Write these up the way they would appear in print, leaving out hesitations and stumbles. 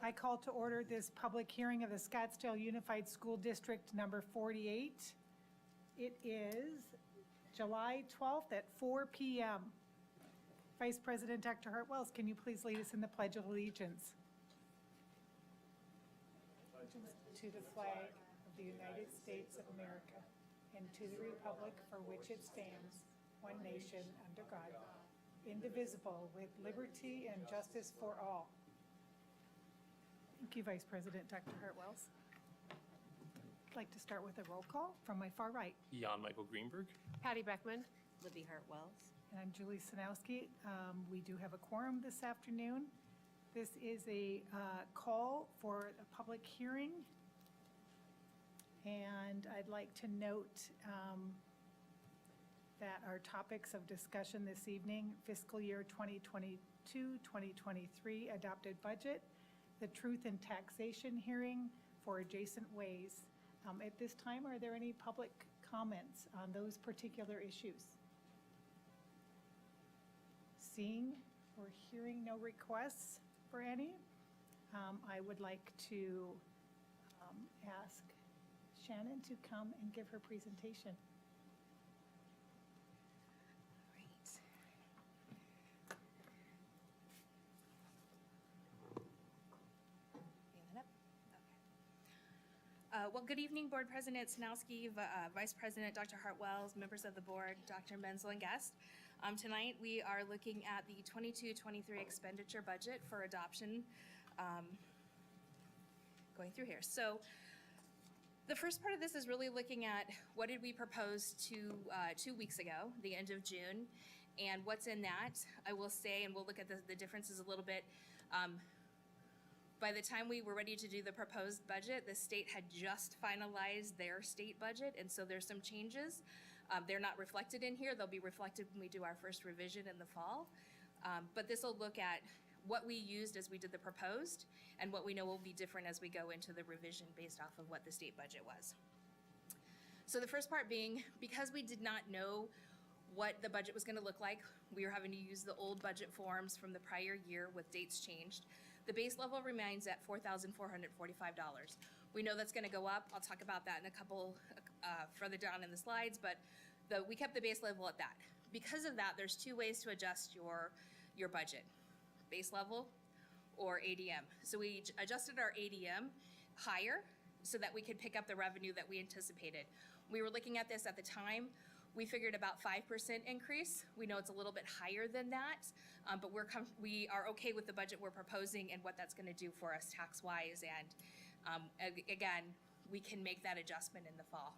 I call to order this public hearing of the Scottsdale Unified School District number 48. It is July 12th at 4 p.m. Vice President Dr. Hartwells, can you please lead us in the Pledge of Allegiance? To the flag of the United States of America and to the republic for which it stands, one nation under God, indivisible, with liberty and justice for all. Thank you, Vice President Dr. Hartwells. I'd like to start with a roll call from my far right. Jan Michael Greenberg. Patty Beckman. Libby Hartwells. And I'm Julie Sanowski. We do have a quorum this afternoon. This is a call for a public hearing. And I'd like to note that our topics of discussion this evening, fiscal year 2022-2023 adopted budget, the truth in taxation hearing for adjacent ways. At this time, are there any public comments on those particular issues? Seeing or hearing no requests for any, I would like to ask Shannon to come and give her presentation. Great. Bring that up. Okay. Well, good evening, Board President Sanowski, Vice President Dr. Hartwells, members of the board, Dr. Menzel, and guests. Tonight, we are looking at the 22-23 expenditure budget for adoption. Going through here. So, the first part of this is really looking at what did we propose 2 weeks ago, the end of June, and what's in that. I will say, and we'll look at the differences a little bit. By the time we were ready to do the proposed budget, the state had just finalized their state budget, and so there's some changes. They're not reflected in here. They'll be reflected when we do our first revision in the fall. But this will look at what we used as we did the proposed and what we know will be different as we go into the revision based off of what the state budget was. So the first part being, because we did not know what the budget was going to look like, we were having to use the old budget forms from the prior year with dates changed. The base level remains at $4,445. We know that's going to go up. I'll talk about that in a couple further down in the slides, but we kept the base level at that. Because of that, there's two ways to adjust your budget: base level or ADM. So we adjusted our ADM higher so that we could pick up the revenue that we anticipated. We were looking at this at the time. We figured about 5% increase. We know it's a little bit higher than that, but we are okay with the budget we're proposing and what that's going to do for us tax-wise. And again, we can make that adjustment in the fall.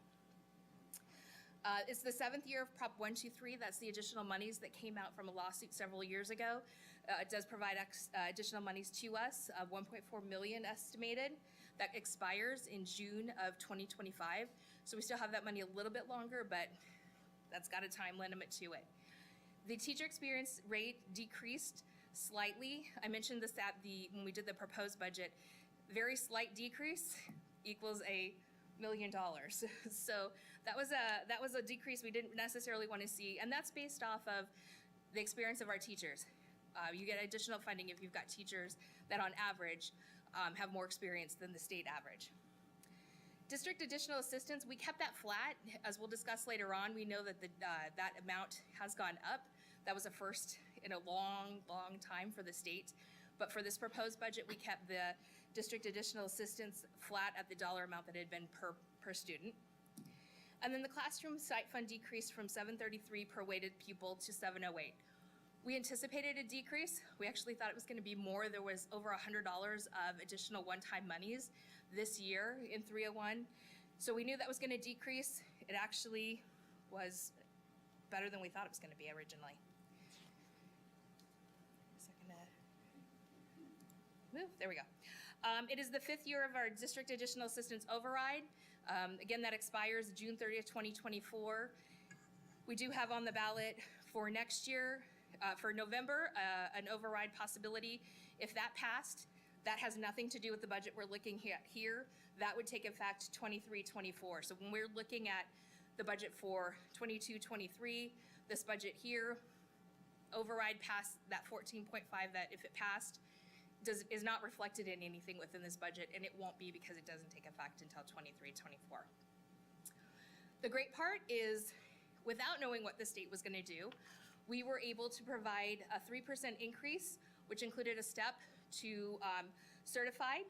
It's the 7th year of Prop 123. That's the additional monies that came out from a lawsuit several years ago. It does provide additional monies to us, $1.4 million estimated. That expires in June of 2025. So we still have that money a little bit longer, but that's got a time limit to it. The teacher experience rate decreased slightly. I mentioned this when we did the proposed budget. Very slight decrease equals $1 million. So that was a decrease we didn't necessarily want to see, and that's based off of the experience of our teachers. You get additional funding if you've got teachers that on average have more experience than the state average. District additional assistance, we kept that flat. As we'll discuss later on, we know that that amount has gone up. That was a first in a long, long time for the state. But for this proposed budget, we kept the district additional assistance flat at the dollar amount that had been per student. And then the classroom site fund decreased from $733 per weighted pupil to $708. We anticipated a decrease. We actually thought it was going to be more. There was over $100 of additional one-time monies this year in 301. So we knew that was going to decrease. It actually was better than we thought it was going to be originally. A second to move. There we go. It is the 5th year of our district additional assistance override. Again, that expires June 30th, 2024. We do have on the ballot for next year, for November, an override possibility. If that passed, that has nothing to do with the budget we're looking at here. That would take effect 23-24. So when we're looking at the budget for 22-23, this budget here, override past that 14.5, that if it passed, is not reflected in anything within this budget, and it won't be because it doesn't take effect until 23-24. The great part is, without knowing what the state was going to do, we were able to provide a 3% increase, which included a step to certified.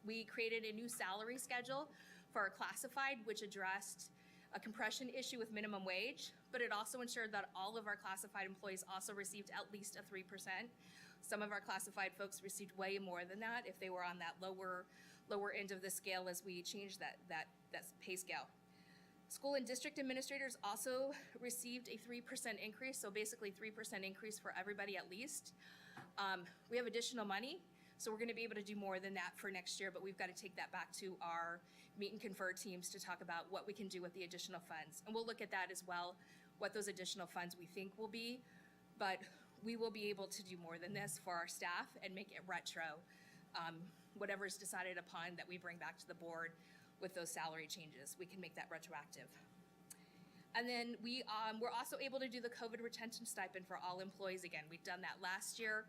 We created a new salary schedule for our classified, which addressed a compression issue with minimum wage, but it also ensured that all of our classified employees also received at least a 3%. Some of our classified folks received way more than that if they were on that lower end of the scale as we changed that pay scale. School and district administrators also received a 3% increase, so basically 3% increase for everybody at least. We have additional money, so we're going to be able to do more than that for next year, but we've got to take that back to our meet and confer teams to talk about what we can do with the additional funds. And we'll look at that as well, what those additional funds we think will be, but we will be able to do more than this for our staff and make it retro, whatever is decided upon that we bring back to the board with those salary changes. We can make that retroactive. And then we're also able to do the COVID retention stipend for all employees again. We've done that last year.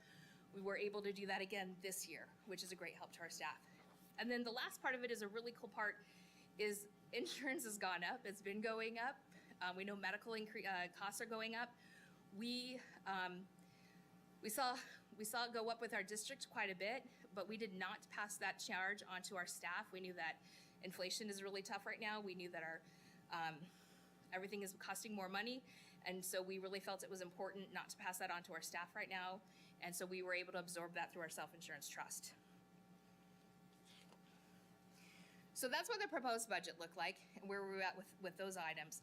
We were able to do that again this year, which is a great help to our staff. And then the last part of it is a really cool part is insurance has gone up. It's been going up. We know medical costs are going up. We saw it go up with our district quite a bit, but we did not pass that charge onto our staff. We knew that inflation is really tough right now. We knew that our everything is costing more money, and so we really felt it was important not to pass that on to our staff right now, and so we were able to absorb that through our self-insurance trust. So that's what the proposed budget looked like and where we're at with those items.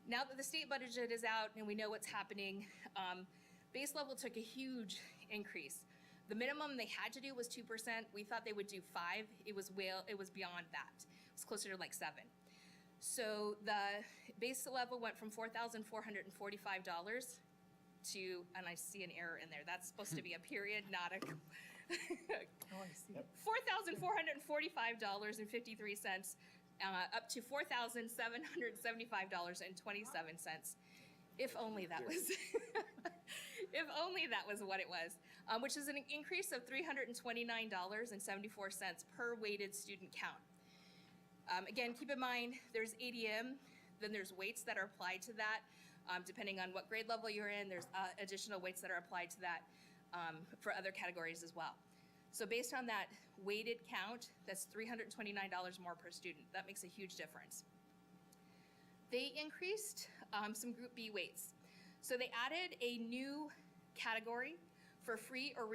Now that the state budget is out and we know what's happening, base level took a huge increase. The minimum they had to do was 2%. We thought they would do 5%. It was beyond that. It was closer to like 7%. So the base level went from $4,445 to, and I see an error in there. That's supposed to be a period, not a. Oh, I see. $4,445.53, up to $4,775.27. If only that was, if only that was what it was, which is an increase of $329.74 per weighted student count. Again, keep in mind, there's ADM, then there's weights that are applied to that. Depending on what grade level you're in, there's additional weights that are applied to that for other categories as well. So based on that weighted count, that's $329 more per student. That makes a huge difference. They increased some Group B weights. So they added a new category for free or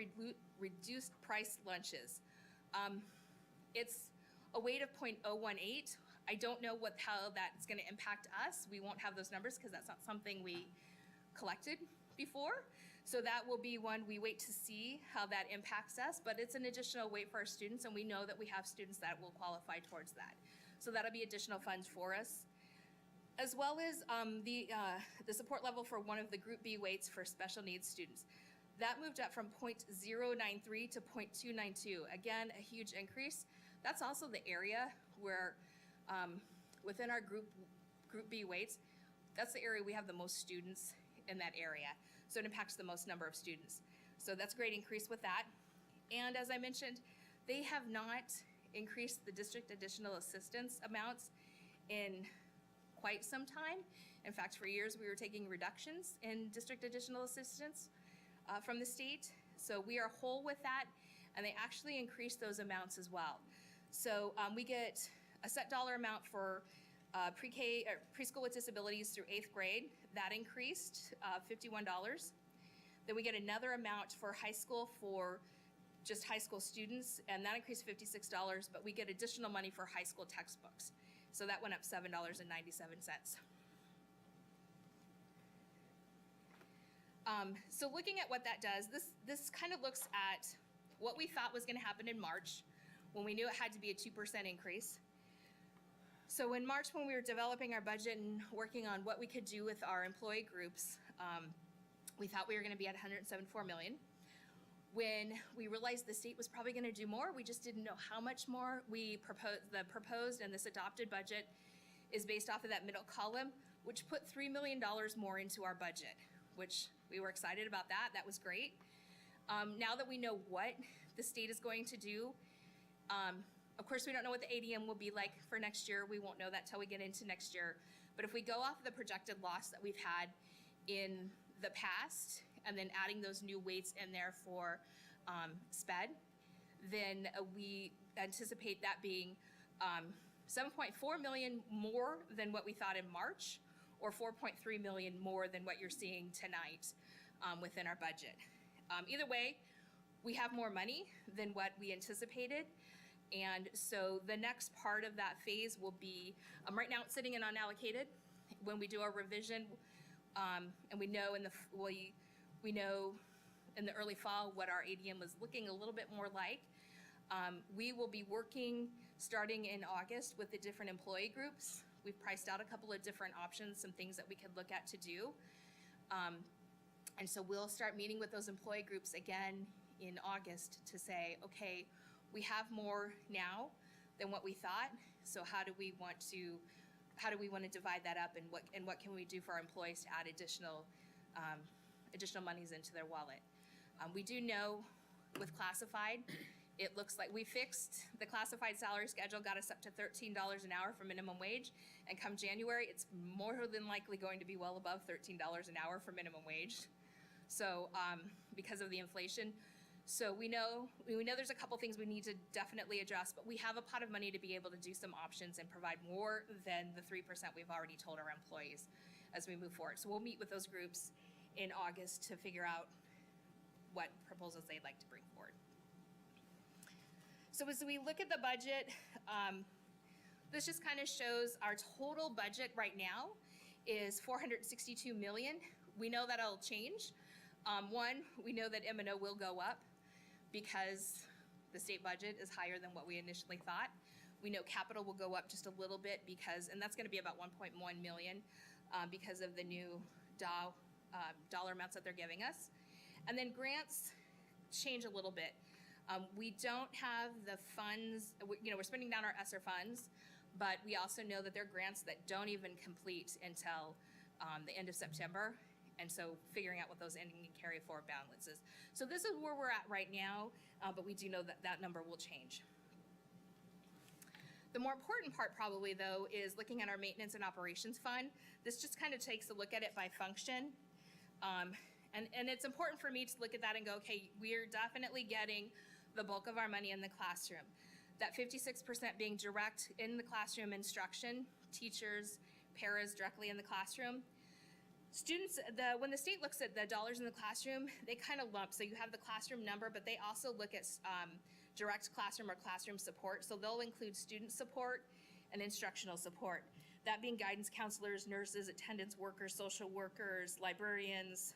reduced price lunches. It's a weight of 0.018. I don't know how that's going to impact us. We won't have those numbers because that's not something we collected before. So that will be one we wait to see how that impacts us, but it's an additional weight for our students, and we know that we have students that will qualify towards that. So that'll be additional funds for us, as well as the support level for one of the Group B weights for special needs students. That moved up from 0.093 to 0.292. Again, a huge increase. That's also the area where within our Group B weights, that's the area we have the most students in that area. So it impacts the most number of students. So that's a great increase with that. And as I mentioned, they have not increased the district additional assistance amounts in quite some time. In fact, for years we were taking reductions in district additional assistance from the state. So we are whole with that, and they actually increased those amounts as well. So we get a set dollar amount for pre-K or preschool with disabilities through 8th grade. That increased $51. Then we get another amount for high school for just high school students, and that increased $56, but we get additional money for high school textbooks. So that went up $7.97. So looking at what that does, this kind of looks at what we thought was going to happen in March when we knew it had to be a 2% increase. So in March, when we were developing our budget and working on what we could do with our employee groups, we thought we were going to be at $174 million. When we realized the state was probably going to do more, we just didn't know how much more. The proposed and this adopted budget is based off of that middle column, which put $3 million more into our budget, which we were excited about that. That was great. Now that we know what the state is going to do, of course, we don't know what the ADM will be like for next year. We won't know that till we get into next year. But if we go off the projected loss that we've had in the past, and then adding those new weights in there for SPED, then we anticipate that being 7.4 million more than what we thought in March, or 4.3 million more than what you're seeing tonight within our budget. Either way, we have more money than what we anticipated. And so the next part of that phase will be, right now it's sitting in unallocated. When we do our revision, and we know we know in the early fall what our ADM was looking a little bit more like. We will be working starting in August with the different employee groups. We've priced out a couple of different options, some things that we could look at to do. And so we'll start meeting with those employee groups again in August to say, okay, we have more now than what we thought. So how do we want to divide that up, and what can we do for our employees to add additional monies into their wallet? We do know with classified, it looks like we fixed the classified salary schedule, got us up to $13 an hour for minimum wage, and come January, it's more than likely going to be well above $13 an hour for minimum wage. So because of the inflation. So we know there's a couple things we need to definitely address, but we have a pot of money to be able to do some options and provide more than the 3% we've already told our employees as we move forward. So we'll meet with those groups in August to figure out what proposals they'd like to bring forward. So as we look at the budget, this just kind of shows our total budget right now is $462 million. We know that'll change. One, we know that M&O will go up because the state budget is higher than what we initially thought. We know capital will go up just a little bit and that's going to be about 1.1 million because of the new dollar amounts that they're giving us. And then grants change a little bit. We don't have the funds, we're spending down our ESSER funds, but we also know that there are grants that don't even complete until the end of September. And so figuring out what those ending and carry forward balances. So this is where we're at right now, but we do know that that number will change. The more important part probably though is looking at our maintenance and operations fund. This just kind of takes a look at it by function. And it's important for me to look at that and go, okay, we're definitely getting the bulk of our money in the classroom. That 56% being direct in the classroom instruction, teachers, paras directly in the classroom. Students, when the state looks at the dollars in the classroom, they kind of lump. So you have the classroom number, but they also look at direct classroom or classroom support. So they'll include student support and instructional support. That being guidance counselors, nurses, attendance workers, social workers, librarians,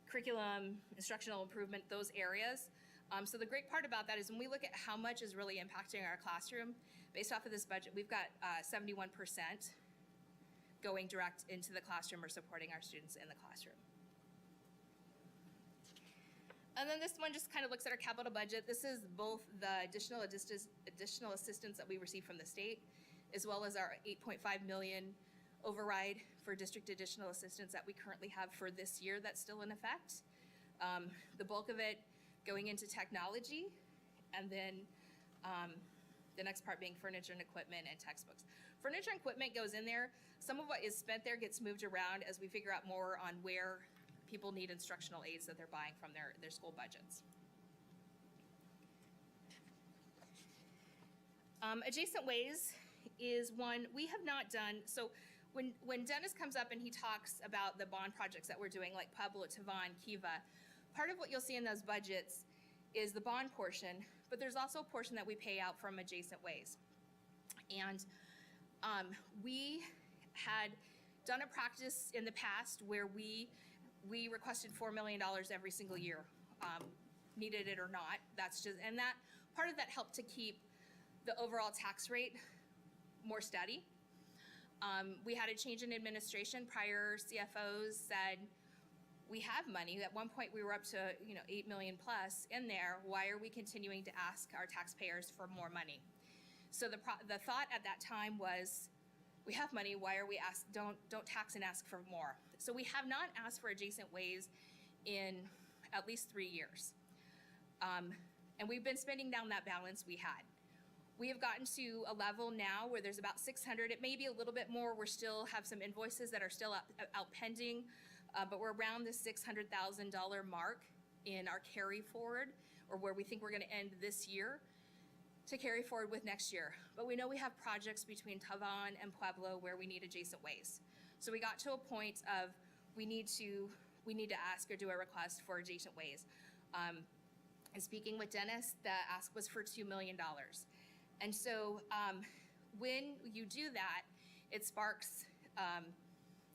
curriculum, instructional improvement, those areas. So the great part about that is when we look at how much is really impacting our classroom, based off of this budget, we've got 71% going direct into the classroom or supporting our students in the classroom. And then this one just kind of looks at our capital budget. This is both the additional assistance that we receive from the state, as well as our 8.5 million override for district additional assistance that we currently have for this year that's still in effect. The bulk of it going into technology, and then the next part being furniture and equipment and textbooks. Furniture and equipment goes in there. Some of what is spent there gets moved around as we figure out more on where people need instructional aids that they're buying from their school budgets. Adjacent ways is one we have not done. So when Dennis comes up and he talks about the bond projects that we're doing, like Pueblo, Tavan, Kiva, part of what you'll see in those budgets is the bond portion, but there's also a portion that we pay out from adjacent ways. And we had done a practice in the past where we requested $4 million every single year, needed it or not. And that part of that helped to keep the overall tax rate more steady. We had a change in administration. Prior CFOs said, we have money. At one point we were up to 8 million plus in there. Why are we continuing to ask our taxpayers for more money? So the thought at that time was, we have money, why are we don't tax and ask for more? So we have not asked for adjacent ways in at least 3 years. And we've been spending down that balance we had. We have gotten to a level now where there's about 600, it may be a little bit more, we still have some invoices that are still out pending, but we're around the $600,000 mark in our carry forward, or where we think we're gonna end this year to carry forward with next year. But we know we have projects between Tavan and Pueblo where we need adjacent ways. So we got to a point of we need to ask or do a request for adjacent ways. And speaking with Dennis, the ask was for $2 million. And so when you do that, it sparks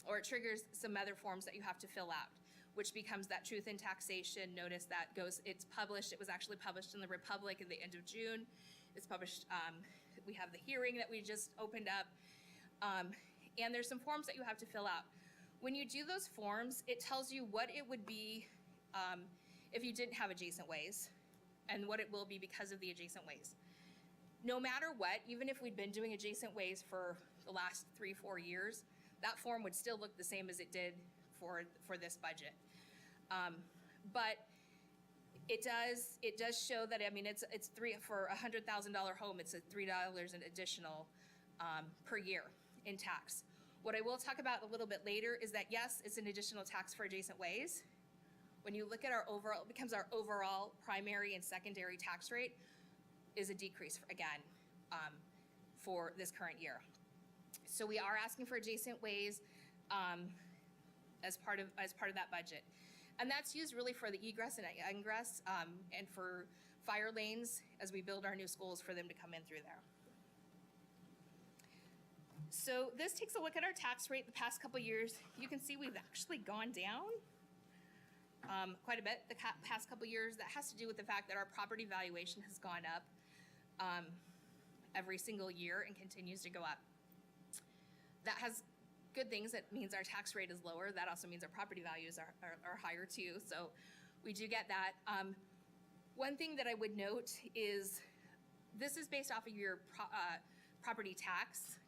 or it triggers some other forms that you have to fill out, which becomes that truth in taxation notice that goes, it's published, it was actually published in the Republic at the end of June. It's published, we have the hearing that we just opened up, and there's some forms that you have to fill out. When you do those forms, it tells you what it would be if you didn't have adjacent ways, and what it will be because of the adjacent ways. No matter what, even if we'd been doing adjacent ways for the last 3-4 years, that form would still look the same as it did for this budget. But it does show that, I mean, it's for a $100,000 home, it's a $3 an additional per year in tax. What I will talk about a little bit later is that, yes, it's an additional tax for adjacent ways. When you look at our overall, it becomes our overall primary and secondary tax rate is a decrease, again, for this current year. So we are asking for adjacent ways as part of that budget. And that's used really for the egress and ingress and for fire lanes as we build our new schools for them to come in through there. So this takes a look at our tax rate the past couple years. You can see we've actually gone down quite a bit the past couple years. That has to do with the fact that our property valuation has gone up every single year and continues to go up. That has good things. That means our tax rate is lower. That also means our property values are higher too. So we do get that. One thing that I would note is this is based off of your property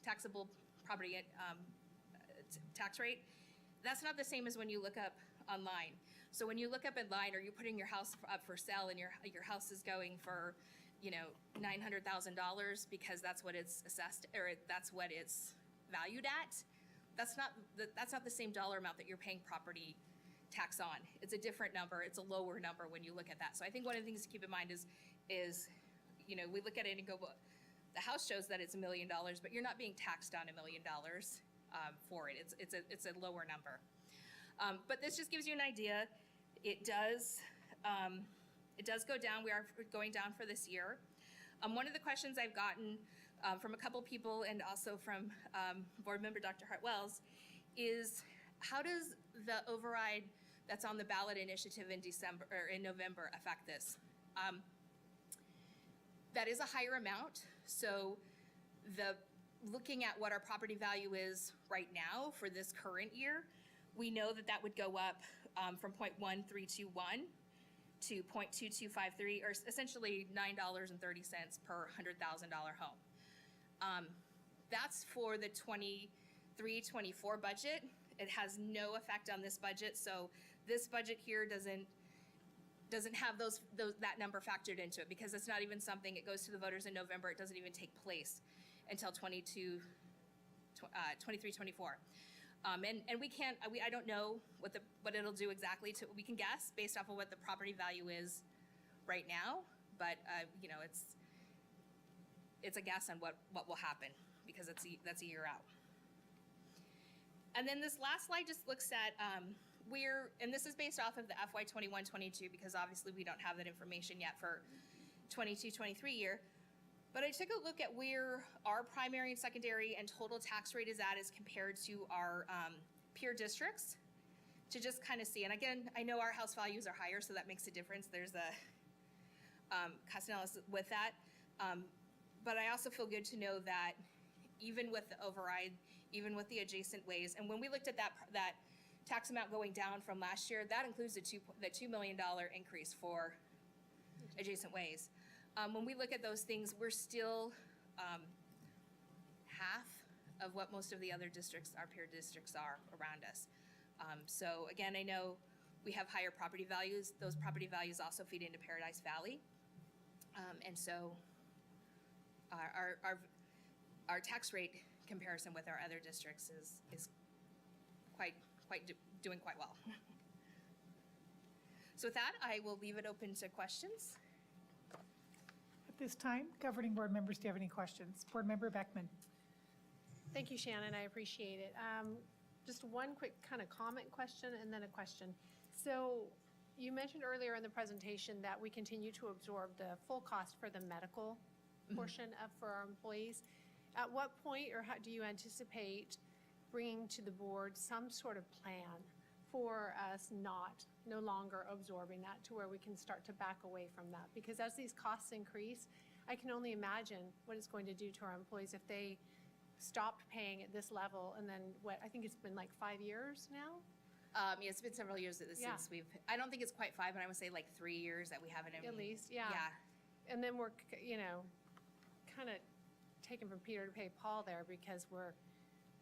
taxable property tax rate. That's not the same as when you look up online. So when you look up online, or you're putting your house up for sale and your house is going for, you know, $900,000 because that's what it's assessed, or that's what it's valued at. That's not the same dollar amount that you're paying property tax on. It's a different number. It's a lower number when you look at that. So I think one of the things to keep in mind is you know, we look at it and go, well, the house shows that it's $1 million, but you're not being taxed on $1 million for it. It's a lower number. But this just gives you an idea. It does go down. We are going down for this year. One of the questions I've gotten from a couple people and also from board member Dr. Hartwells is, how does the override that's on the ballot initiative in November affect this? That is a higher amount. So looking at what our property value is right now for this current year, we know that would go up from 0.1321 to 0.2253, or essentially $9.30 per $100,000 home. That's for the 23-24 budget. It has no effect on this budget. So this budget here doesn't have that number factored into it, because it's not even something, it goes to the voters in November. It doesn't even take place until 23-24. And we can't, I don't know what it'll do exactly. We can guess based off of what the property value is right now, but you know, it's a guess on what will happen, because that's a year out. And then this last slide just looks at and this is based off of the FY 21-22, because obviously we don't have that information yet for 22-23 year. But I took a look at where our primary and secondary and total tax rate is at as compared to our peer districts, to just kind of see. And again, I know our house values are higher, so that makes a difference. There's a cost analysis with that. But I also feel good to know that even with the override, even with the adjacent ways, and when we looked at that tax amount going down from last year, that includes the $2 million increase for adjacent ways. When we look at those things, we're still half of what most of the other districts, our peer districts, are around us. So again, I know we have higher property values. Those property values also feed into Paradise Valley. And so our tax rate comparison with our other districts is doing quite well. So with that, I will leave it open to questions. At this time, governing board members, do you have any questions? Board Member Beckman. Thank you, Shannon. I appreciate it. Just one quick kind of comment question and then a question. So you mentioned earlier in the presentation that we continue to absorb the full cost for the medical portion for our employees. At what point or how do you anticipate bringing to the board some sort of plan for us no longer absorbing that to where we can start to back away from that? Because as these costs increase, I can only imagine what it's going to do to our employees if they stopped paying at this level and then I think it's been like 5 years now? Yeah, it's been several years since I don't think it's quite 5, but I would say like 3 years that we haven't. At least, yeah. Yeah. And then we're, kind of taking from Peter to pay Paul there because we're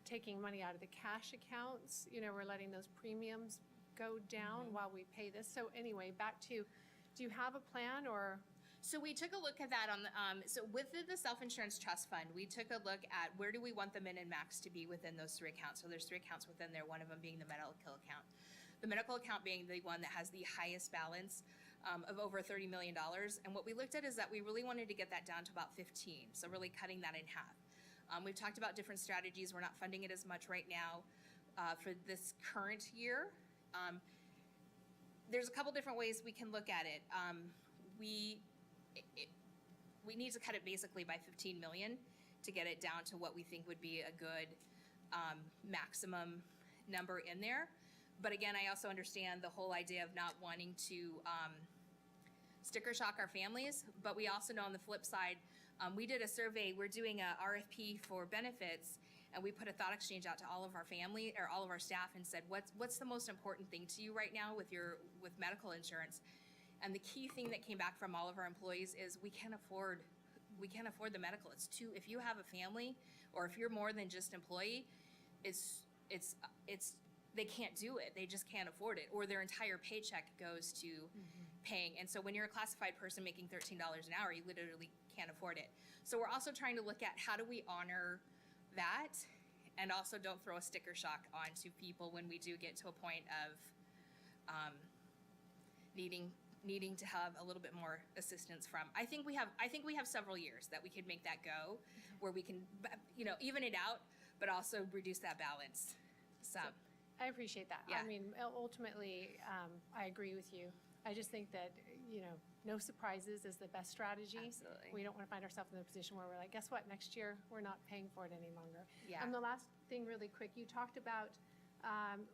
taking money out of the cash accounts. We're letting those premiums go down while we pay this. So anyway, back to, do you have a plan or? So we took a look at that on the, so with the self-insurance trust fund, we took a look at where do we want the min and max to be within those 3 accounts. So there's 3 accounts within there, one of them being the medical account. The medical account being the one that has the highest balance of over $30 million. And what we looked at is that we really wanted to get that down to about 15. So really cutting that in half. We've talked about different strategies. We're not funding it as much right now for this current year. There's a couple different ways we can look at it. We need to cut it basically by 15 million to get it down to what we think would be a good maximum number in there. But again, I also understand the whole idea of not wanting to sticker shock our families. But we also know on the flip side, we did a survey. We're doing a RFP for benefits, and we put a thought exchange out to all of our family or all of our staff and said, what's the most important thing to you right now with medical insurance? And the key thing that came back from all of our employees is we can't afford the medical. It's too, if you have a family or if you're more than just employee, they can't do it. They just can't afford it, or their entire paycheck goes to paying. And so when you're a classified person making $13 an hour, you literally can't afford it. So we're also trying to look at how do we honor that and also don't throw a sticker shock onto people when we do get to a point of needing to have a little bit more assistance from. I think we have several years that we could make that go, where we can, even it out, but also reduce that balance. So I appreciate that. Yeah. I mean, ultimately, I agree with you. I just think that, no surprises is the best strategy. Absolutely. We don't want to find ourselves in a position where we're like, guess what, next year, we're not paying for it any longer. Yeah. And the last thing really quick, you talked about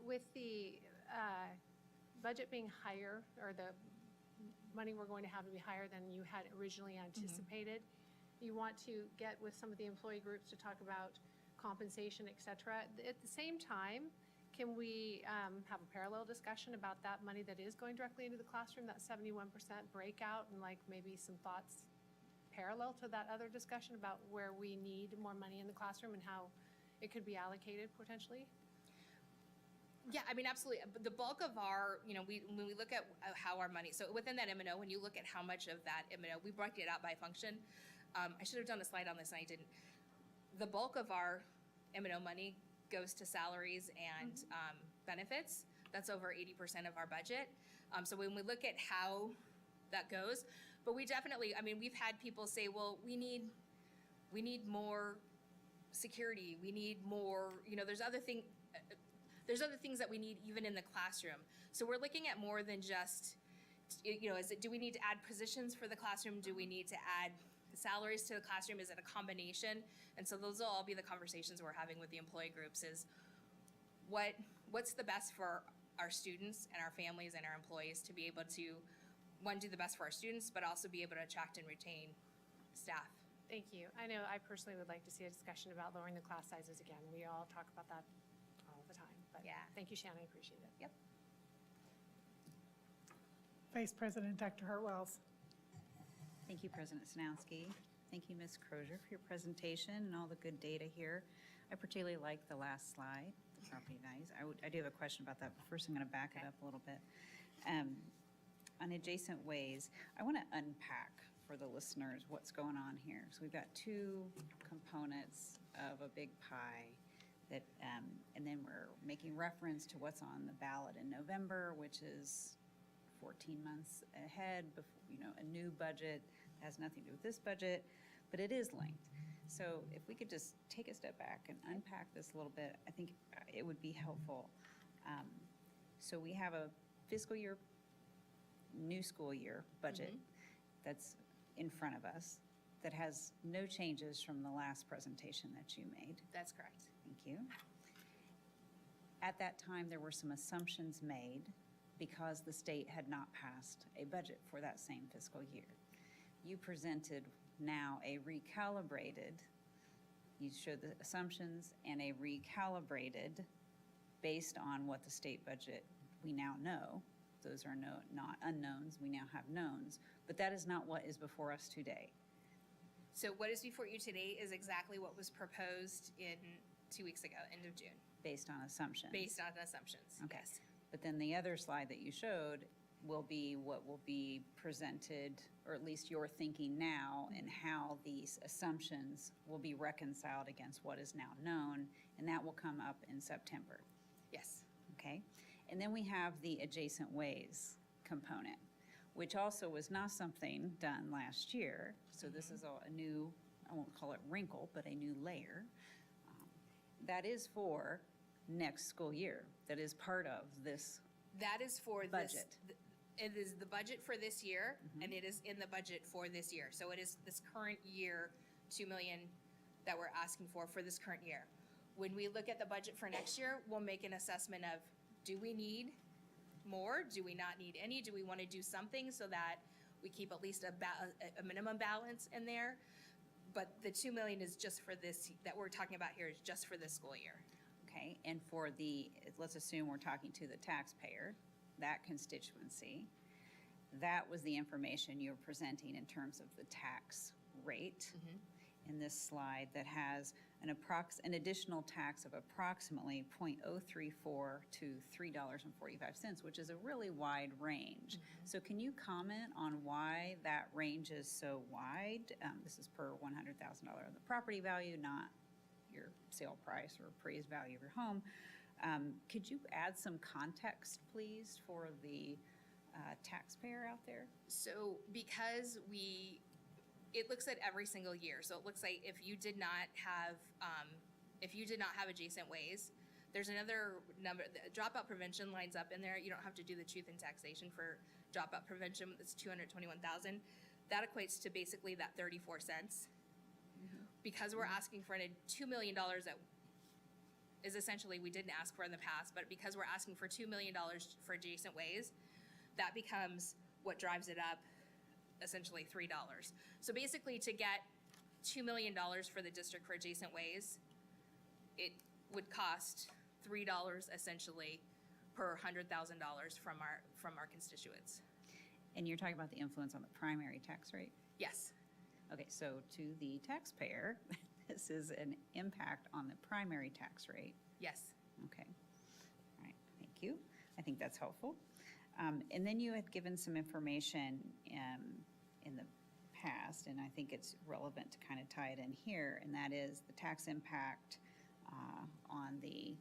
with the budget being higher, or the money we're going to have to be higher than you had originally anticipated. You want to get with some of the employee groups to talk about compensation, et cetera. At the same time, can we have a parallel discussion about that money that is going directly into the classroom, that 71% breakout, and like maybe some thoughts parallel to that other discussion about where we need more money in the classroom and how it could be allocated potentially? Yeah, I mean, absolutely. The bulk of our, when we look at how our money, so within that M&O, when you look at how much of that M&O, we broke it out by function. I should have done a slide on this and I didn't. The bulk of our M&O money goes to salaries and benefits. That's over 80% of our budget. So when we look at how that goes, but we definitely, we've had people say, well, we need more security. We need more, there's other things that we need even in the classroom. So we're looking at more than just, do we need to add positions for the classroom? Do we need to add salaries to the classroom? Is it a combination? And so those will all be the conversations we're having with the employee groups is what's the best for our students and our families and our employees to be able to, one, do the best for our students, but also be able to attract and retain staff. Thank you. I know I personally would like to see a discussion about lowering the class sizes again. We all talk about that all the time. But Yeah. Thank you, Shannon. I appreciate it. Yep. Vice President Dr. Hartwells. Thank you, President Snowski. Thank you, Ms. Crozier, for your presentation and all the good data here. I particularly like the last slide, the property values. I do have a question about that, but first I'm going to back it up a little bit. On adjacent ways, I want to unpack for the listeners what's going on here. So we've got two components of a big pie that, and then we're making reference to what's on the ballot in November, which is 14 months ahead, before, a new budget has nothing to do with this budget, but it is linked. So if we could just take a step back and unpack this a little bit, I think it would be helpful. So we have a fiscal year, new school year budget that's in front of us that has no changes from the last presentation that you made. That's correct. Thank you. At that time, there were some assumptions made because the state had not passed a budget for that same fiscal year. You presented now a recalibrated, you showed the assumptions and a recalibrated based on what the state budget we now know. Those are not unknowns, we now have knowns, but that is not what is before us today. So what is before you today is exactly what was proposed in 2 weeks ago, end of June, Based on assumptions. based on assumptions. Okay. Yes. But then the other slide that you showed will be what will be presented, or at least you're thinking now, and how these assumptions will be reconciled against what is now known, and that will come up in September, Yes. okay? And then we have the adjacent ways component, which also was not something done last year. So this is a new, I won't call it wrinkle, but a new layer. That is for next school year. That is part of this That is for this. budget. It is the budget for this year, and it is in the budget for this year. So it is this current year, 2 million that we're asking for this current year. When we look at the budget for next year, we'll make an assessment of, do we need more? Do we not need any? Do we want to do something so that we keep at least a minimum balance in there? But the 2 million is just for this, that we're talking about here is just for this school year. Okay, and for the, let's assume we're talking to the taxpayer, that constituency, that was the information you were presenting in terms of the tax rate in this slide that has an additional tax of approximately 0.034 to $3.45, which is a really wide range. So can you comment on why that range is so wide? This is per $100,000 of the property value, not your sale price or appraised value of your home. Could you add some context, please, for the taxpayer out there? So because it looks at every single year. So it looks like if you did not have adjacent ways, there's another number, the dropout prevention lines up in there. You don't have to do the truth in taxation for dropout prevention. It's $221,000. That equates to basically that 34 cents. Because we're asking for $2 million that is essentially we didn't ask for in the past, but because we're asking for $2 million for adjacent ways, that becomes what drives it up, essentially $3. So basically to get $2 million for the district for adjacent ways, it would cost $3 essentially per $100,000 from our constituents. And you're talking about the influence on the primary tax rate? Yes. Okay, so to the taxpayer, this is an impact on the primary tax rate. Yes. Okay, all right, thank you. I think that's helpful. And then you had given some information in the past, and I think it's relevant to kind of tie it in here, and that is the tax impact on the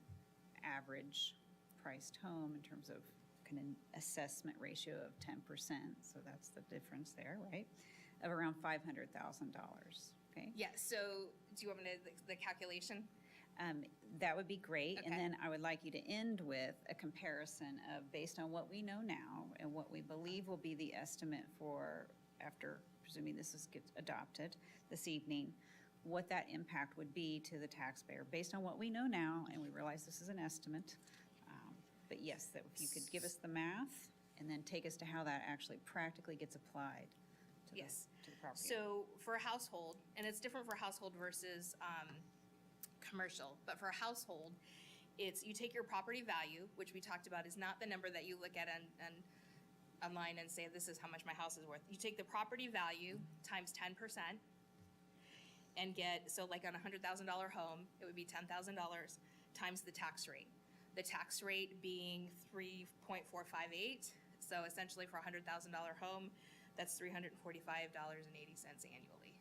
average priced home in terms of kind of assessment ratio of 10%. So that's the difference there, right? Of around $500,000, okay? Yeah, so do you want me to, the calculation? That would be great. And Okay. then I would like you to end with a comparison of, based on what we know now and what we believe will be the estimate for, after, presuming this gets adopted this evening, what that impact would be to the taxpayer, based on what we know now, and we realize this is an estimate. But yes, that if you could give us the math and then take us to how that actually practically gets applied to the, Yes. to the property. So for a household, and it's different for household versus commercial, but for a household, it's you take your property value, which we talked about is not the number that you look at online and say, this is how much my house is worth. You take the property value times 10% and get, so like on a $100,000 home, it would be $10,000 times the tax rate. The tax rate being 3.458, So essentially for a $100,000 home, that's $345.80 annually.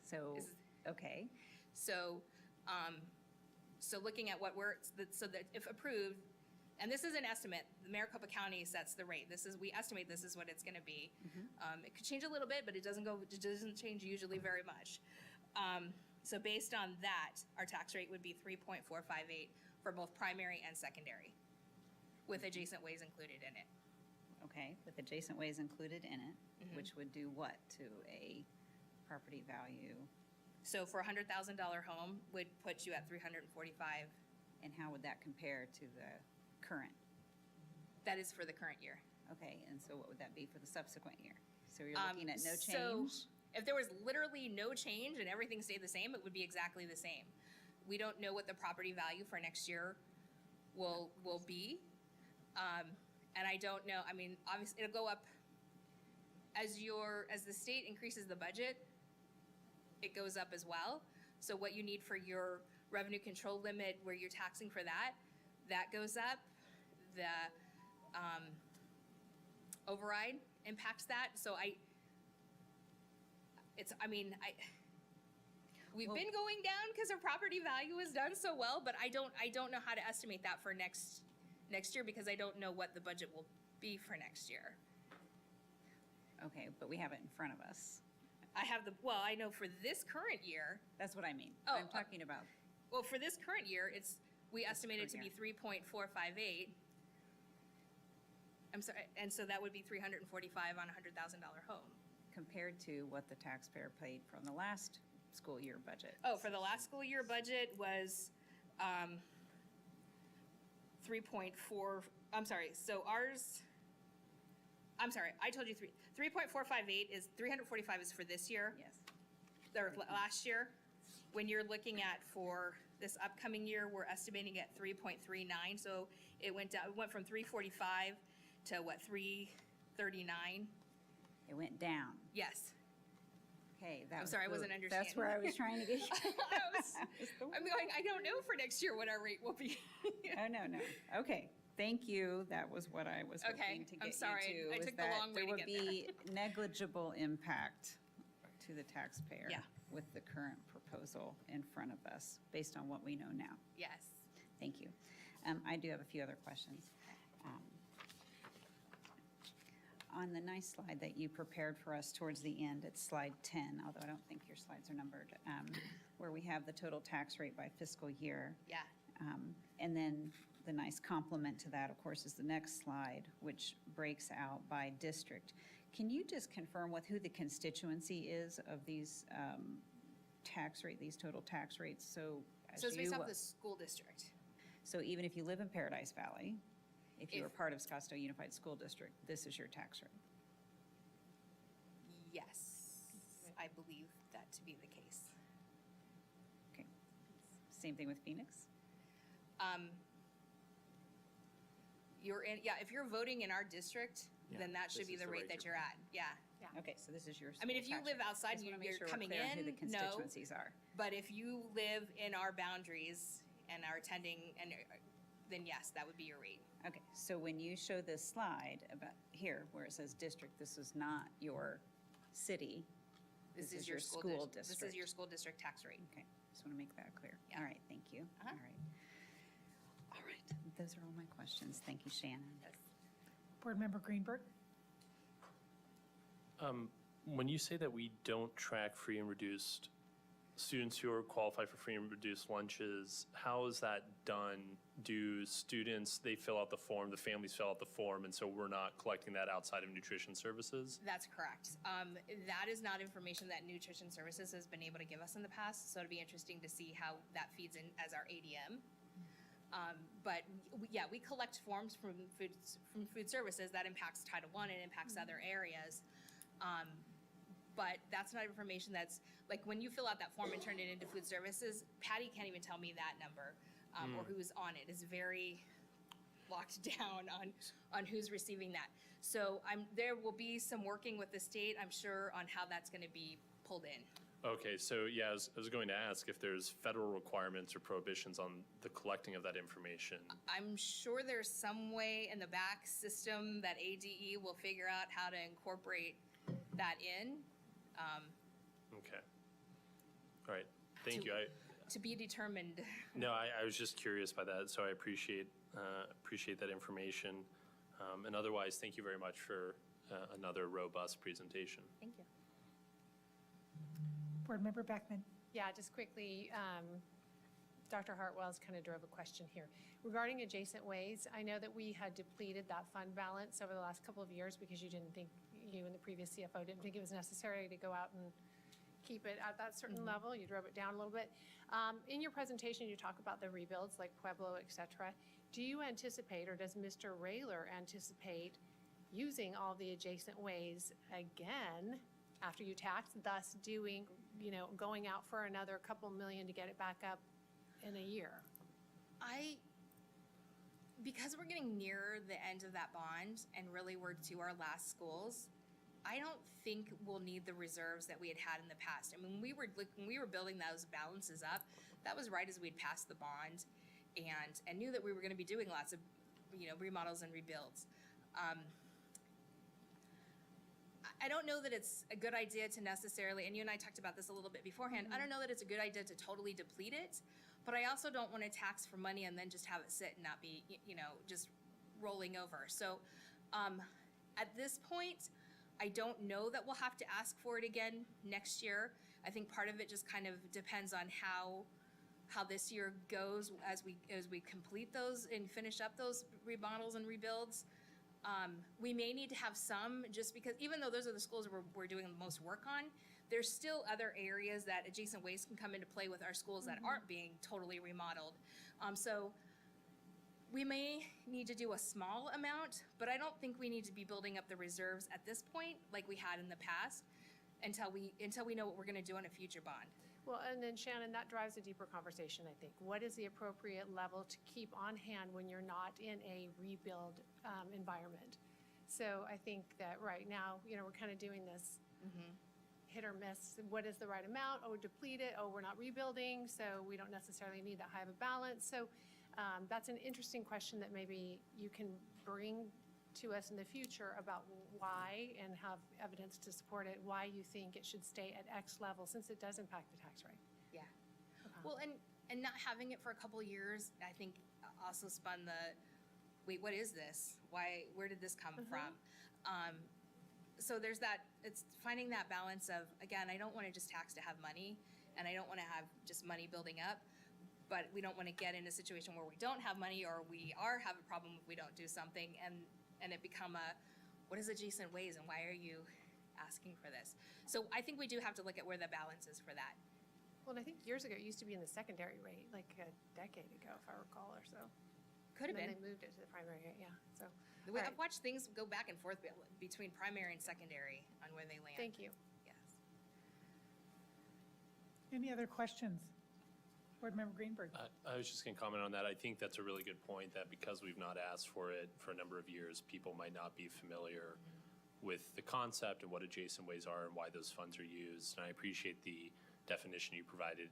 So, Is- okay, So, so looking at what so that if approved, and this is an estimate, Maricopa County sets the rate. We estimate this is what it's gonna be. It could change a little bit, but it doesn't change usually very much. So based on that, our tax rate would be 3.458 for both primary and secondary, with adjacent ways included in it. okay, with adjacent ways included in it, Mm-hmm. which would do what to a property value? So for a $100,000 home would put you at 345. And how would that compare to the current? That is for the current year. Okay, and so what would that be for the subsequent year? So you're Um, looking at no so change? If there was literally no change and everything stayed the same, it would be exactly the same. We don't know what the property value for next year will be. And I don't know, I mean, obviously, it'll go up as the state increases the budget, it goes up as well. So what you need for your revenue control limit, where you're taxing for that goes up. The override impacts that. So we've Well- been going down because our property value has done so well, but I don't know how to estimate that for next year because I don't know what the budget will be for next year. Okay, but we have it in front of us. I know for this current year, That's what I mean. Oh, I'm talking about, well, for this current year, we estimate it to current be 3.458. I'm sorry, and so that would be 345 on a $100,000 home. compared to what the taxpayer paid from the last school year budget. Oh, for the last school year budget was 3.4, I'm sorry, so ours, I'm sorry, I told you 3.458 is, 345 is for this year, Yes, or last year. When you're looking at for this upcoming year, we're estimating at 3.39, so it went down, it went from 345 to what, 339? it went down. Yes. Okay, that I'm was sorry, I the- wasn't That's where I was trying to get. I'm going, I don't know for next year what our rate will be. Oh, no. Okay, thank you. That was what I was Okay, hoping to get I'm you to. sorry. I was took the that long way to get there. There would be negligible impact to the taxpayer. Yeah. With the current proposal in front of us, based on what we know now. Yes. Thank you. I do have a few other questions. On the nice slide that you prepared for us towards the end, it's slide 10, although I don't think your slides are numbered, where we have the total tax rate by fiscal year. Yeah. And then the nice complement to that, of course, is the next slide, which breaks out by district. Can you just confirm who the constituency is of these these total tax rates? So So it's based off the school district. So even if you live in Paradise Valley, if you If- are part of Scottsdale Unified School District, this is your tax rate. Yes, I believe that to be the case. Okay. Same thing with Phoenix? If you're voting in our district, then that should this be is the the rate rate that you're you're at, yeah. Okay, so this is your I mean, school if you tax live rate. outside, Just wanna make you're sure we're coming clear on who the in, no. constituencies are. But if you live in our boundaries and are attending, then yes, that would be your rate. Okay, so when you show this slide about here, where it says district, this is not your city. This is your school This district. is your school district tax rate. Okay, just want to make that clear. Yeah. All right, thank you. Uh-huh. All right. All right, those are all my questions. Thank you, Shannon. Board Member Greenberg? When you say that we don't track free and reduced students who are qualified for free and reduced lunches, how is that done? Do students, they fill out the form, the families fill out the form, and so we're not collecting that outside of nutrition services? That's correct. That is not information that Nutrition Services has been able to give us in the past, so it'd be interesting to see how that feeds in as our ADM. But we collect forms from food services that impacts Title I, it impacts other areas. But that's not information that's, like, when you fill out that form and turn it into food services, Patty can't even tell me that number, or who's on it. It's very locked down on who's receiving that. So there will be some working with the state, I'm sure, on how that's gonna be pulled in. Okay, so yeah, I was going to ask if there's federal requirements or prohibitions on the collecting of that information. I'm sure there's some way in the back system that ADE will figure out how to incorporate that in. Okay. All right, thank you. To be determined. No, I was just curious by that, so I appreciate that information. And otherwise, thank you very much for another robust presentation. Thank you. Board Member Beckman. Yeah, just quickly, Dr. Hartwell's kind of drove a question here. Regarding adjacent ways, I know that we had depleted that fund balance over the last couple of years because you and the previous CFO didn't think it was necessary to go out and keep it at that certain level. You drove it down a little bit. In your presentation, you talk about the rebuilds like Pueblo, et cetera. Do you anticipate, or does Mr. Rayler anticipate using all the adjacent ways again after you tax, thus doing, going out for another couple million to get it back up in a year? Because we're getting near the end of that bond and really we're to our last schools, I don't think we'll need the reserves that we had in the past. I mean, when we were building those balances up, that was right as we'd passed the bond and knew that we were going to be doing lots of, remodels and rebuilds. I don't know that it's a good idea to necessarily, and you and I talked about this a little bit beforehand, I don't know that it's a good idea to totally deplete it, but I also don't want to tax for money and then just have it sit and not be, just rolling over. So at this point, I don't know that we'll have to ask for it again next year. I think part of it just kind of depends on how this year goes as we complete those and finish up those remodels and rebuilds. We may need to have some, just because even though those are the schools we're doing the most work on, there's still other areas that adjacent ways can come into play with our schools that aren't being totally remodeled. So we may need to do a small amount, but I don't think we need to be building up the reserves at this point like we had in the past until we know what we're going to do on a future bond. Well, and then Shannon, that drives a deeper conversation, I think. What is the appropriate level to keep on hand when you're not in a rebuild environment? So I think that right now, we're kind of doing this hit or miss. What is the right amount? Oh, deplete it. Oh, we're not rebuilding, so we don't necessarily need that high of a balance. So that's an interesting question that maybe you can bring to us in the future about why, and have evidence to support it, why you think it should stay at X level, since it does impact the tax rate. Yeah. Well, and not having it for a couple of years, I think also spun wait, what is this? Where did this come from? So there's that, it's finding that balance of, again, I don't want to just tax to have money, and I don't want to have just money building up, but we don't want to get in a situation where we don't have money, or we have a problem if we don't do something, and it become what is adjacent ways, and why are you asking for this? So I think we do have to look at where the balance is for that. Well, and I think years ago, it used to be in the secondary rate, like a decade ago, if I recall, or so. Could have And been. then they moved it to the primary rate, yeah, so. I've all right. watched things go back and forth between primary and secondary on where they land. Thank you. Yes. Any other questions? Board Member Greenberg. I was just going to comment on that. I think that's a really good point, that because we've not asked for it for a number of years, people might not be familiar with the concept and what adjacent ways are and why those funds are used. And I appreciate the definition you provided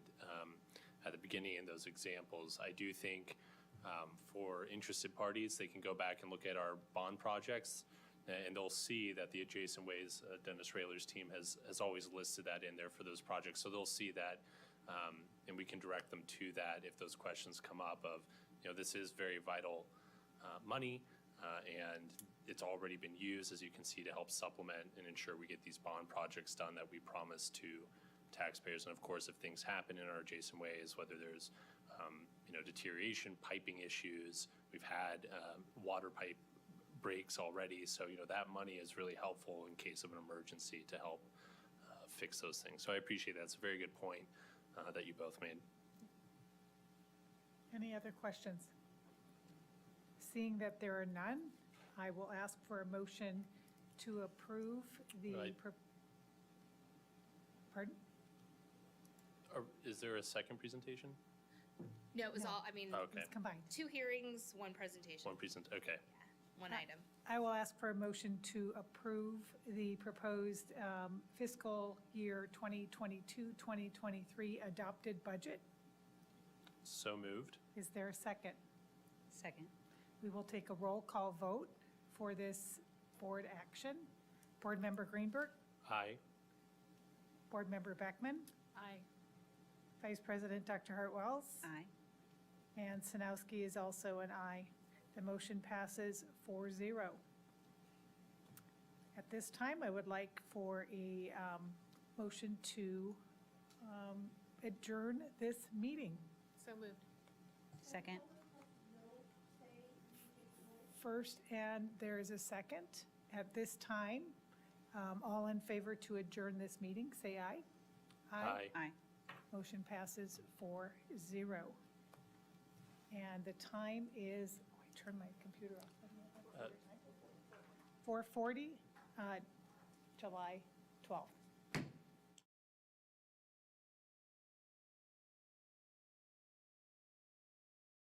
at the beginning in those examples. I do think for interested parties, they can go back and look at our bond projects, and they'll see that the adjacent ways, Dennis Rayler's team has always listed that in there for those projects. So they'll see that, and we can direct them to that if those questions come up of, this is very vital money, and it's already been used, as you can see, to help supplement and ensure we get these bond projects done that we promise to taxpayers. And of course, if things happen in our adjacent ways, whether there's deterioration, piping issues, we've had water pipe breaks already, so that money is really helpful in case of an emergency to help fix those things. So I appreciate that. It's a very good point that you both made. Any other questions? Seeing that there are none, I will ask for a motion to approve the. Right. Pardon? Is there a second presentation? No, it was No. all, Okay. It's combined. 2 hearings, 1 presentation. Okay. One item. I will ask for a motion to approve the proposed fiscal year 2022-2023 adopted budget. So moved. Is there a second? Second. We will take a roll call vote for this board action. Board Member Greenberg, Aye. Board Member Beckman, Aye. Vice President Dr. Hartwells, Aye. and Sanowski is also an aye. The motion passes 4-0. At this time, I would like for a motion to adjourn this meeting. So moved. Second. First, and there is a second. At this time, all in favor to adjourn this meeting, say aye. Aye. Aye. Motion passes 4-0. And the time is, oh, I turned my computer off. 4:40, July 12th.